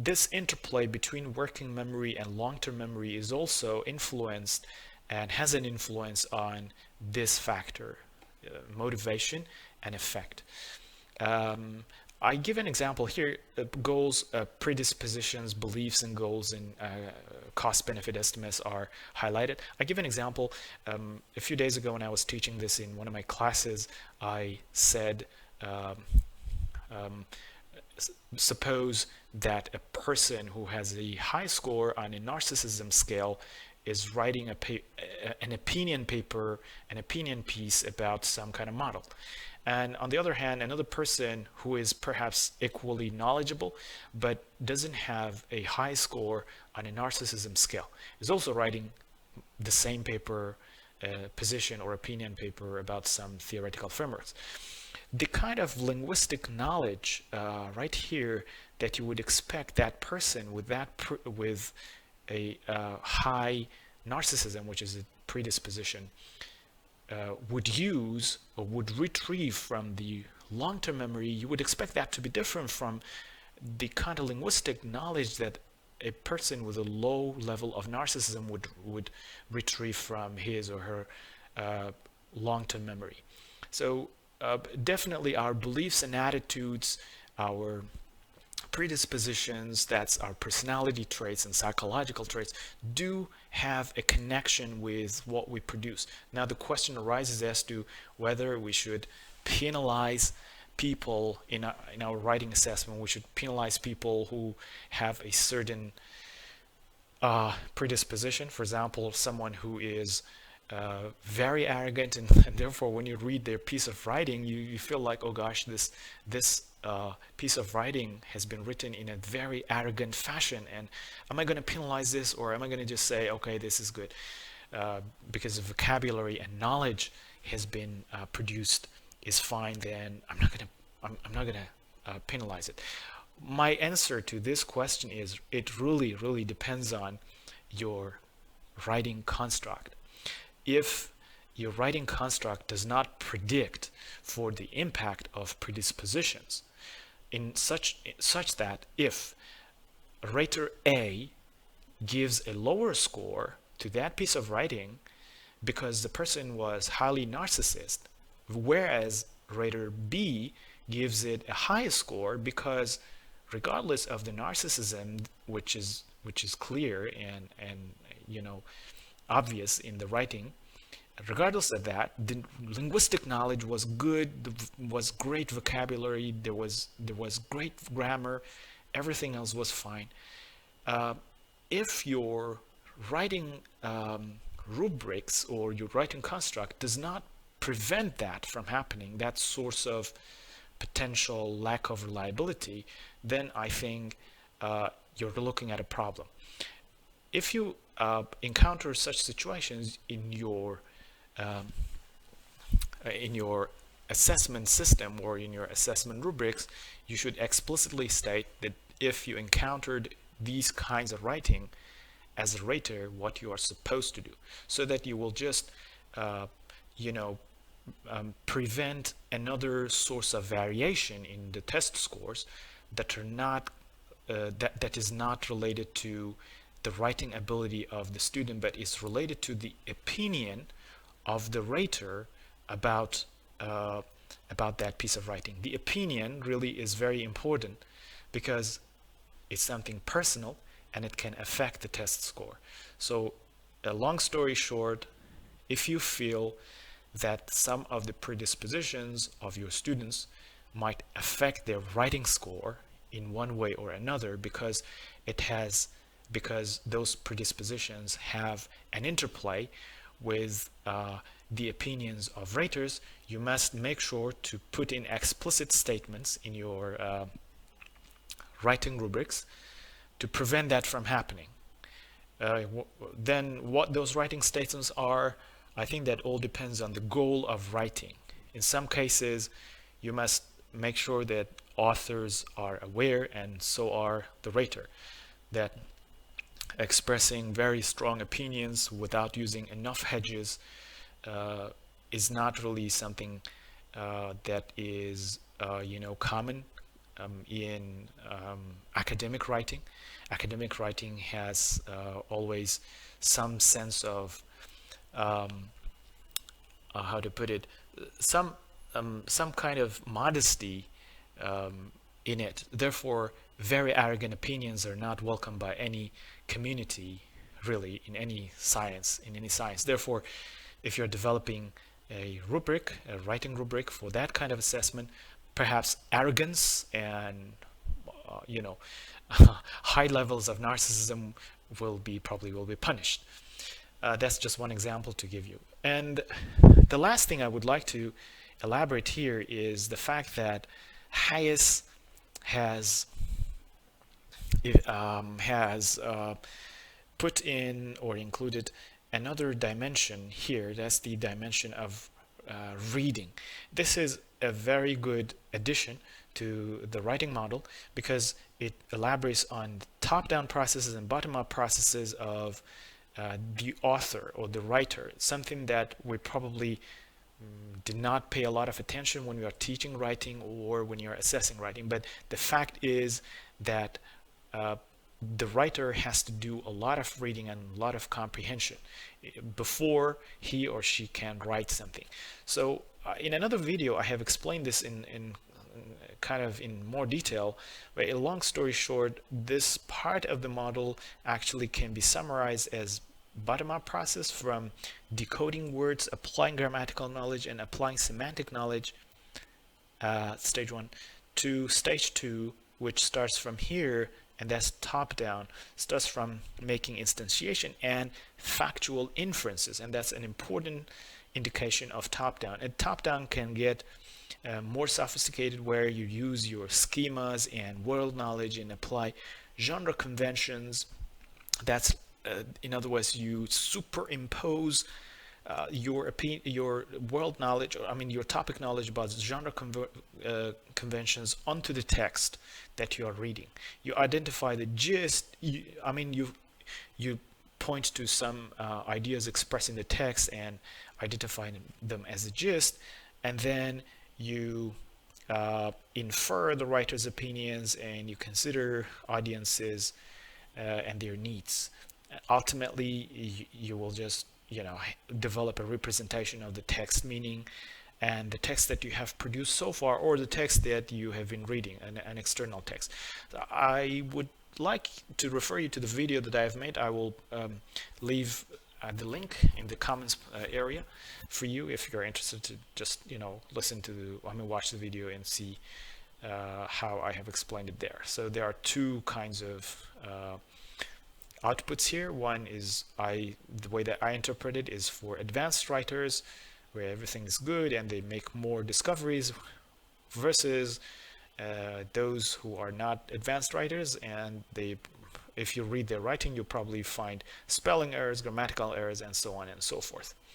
this interplay between working memory and long-term memory is also influenced and has an influence on this factor, motivation and effect. Um, I give an example here. Goals, predispositions, beliefs, and goals in cost-benefit estimates are highlighted. I give an example. A few days ago when I was teaching this in one of my classes, I said, um, um, suppose that a person who has a high score on a narcissism scale is writing an opinion paper, an opinion piece about some kind of model. And on the other hand, another person who is perhaps equally knowledgeable but doesn't have a high score on a narcissism scale is also writing the same paper, position or opinion paper about some theoretical frameworks. The kind of linguistic knowledge right here that you would expect that person with with a high narcissism, which is a predisposition, would use or would retrieve from the long-term memory, you would expect that to be different from the kind of linguistic knowledge that a person with a low level of narcissism would retrieve from his or her long-term memory. So definitely our beliefs and attitudes, our predispositions, that's our personality traits and psychological traits, do have a connection with what we produce. Now the question arises as to whether we should penalize people in our writing assessment. We should penalize people who have a certain predisposition. For example, someone who is very arrogant, and therefore when you read their piece of writing, you feel like, oh gosh, this piece of writing has been written in a very arrogant fashion, and am I going to penalize this, or am I going to just say, okay, this is good, because the vocabulary and knowledge has been produced is fine, then I'm not going to penalize it. My answer to this question is it really depends on your writing construct. If your writing construct does not predict for the impact of predispositions, in such that if writer A gives a lower score to that piece of writing because the person was highly narcissist, whereas writer B gives it a high score because regardless of the narcissism, which is clear and obvious in the writing, regardless of that, the linguistic knowledge was good, was great vocabulary, there was great grammar, everything else was fine. If your writing rubrics or your writing construct does not prevent that from happening, that source of potential lack of reliability, then I think you're looking at a problem. If you encounter such situations in your assessment system or in your assessment rubrics, you should explicitly state that if you encountered these kinds of writing as a rater, what you are supposed to do, so that you will just prevent another source of variation in the test scores that are not that is not related to the writing ability of the student, but is related to the opinion of the rater about that piece of writing. The opinion really is very important because it's something personal and it can affect the test score. So, a long story short, if you feel that some of the predispositions of your students might affect their writing score in one way or another because those predispositions have an interplay with the opinions of raters, you must make sure to put in explicit statements in your writing rubrics to prevent that from happening. Then what those writing statements are, I think that all depends on the goal of writing. In some cases, you must make sure that authors are aware, and so are the rater, that expressing very strong opinions without using enough hedges is not really something that is common in academic writing. Academic writing has always some sense of how to put it, some kind of modesty in it. Therefore, very arrogant opinions are not welcomed by any community, really, in any science. Therefore, if you're developing a rubric, a writing rubric for that kind of assessment, perhaps arrogance and high levels of narcissism probably will be punished. That's just one example to give you. And the last thing I would like to elaborate here is the fact that Hayes has put in or included another dimension here. That's the dimension of reading. This is a very good addition to the writing model because it elaborates on top-down processes and bottom-up processes of the author or the writer, something that we probably did not pay a lot of attention when we are teaching writing or when you're assessing writing. But the fact is that the writer has to do a lot of reading and a lot of comprehension before he or she can write something. So in another video, I have explained this in kind of in more detail, but a long story short, this part of the model actually can be summarized as bottom-up process from decoding words, applying grammatical knowledge, and applying semantic knowledge, stage 1, to stage 2, which starts from here, and that's top-down, starts from making instantiation and factual inferences, and that's an important indication of top-down. And top-down can get more sophisticated, where you use your schemas and world knowledge and apply genre conventions. That's in other words, you superimpose your world knowledge, or your topic knowledge about genre conventions onto the text that you are reading. You identify the gist. You point to some ideas expressed in the text and identify them as a gist, and then you infer the writer's opinions and you consider audiences and their needs. Ultimately, you will just develop a representation of the text meaning and the text that you have produced so far, or the text that you have been reading, an external text. I would like to refer you to the video that I have made. I will leave the link in the comments area for you if you're interested to just listen to watch the video and see how I have explained it there. So there are two kinds of outputs here. One is the way that I interpret it is for advanced writers, where everything is good and they make more discoveries, versus those who are not advanced writers, and if you read their writing, you'll probably find spelling errors, grammatical errors, and so on and so forth.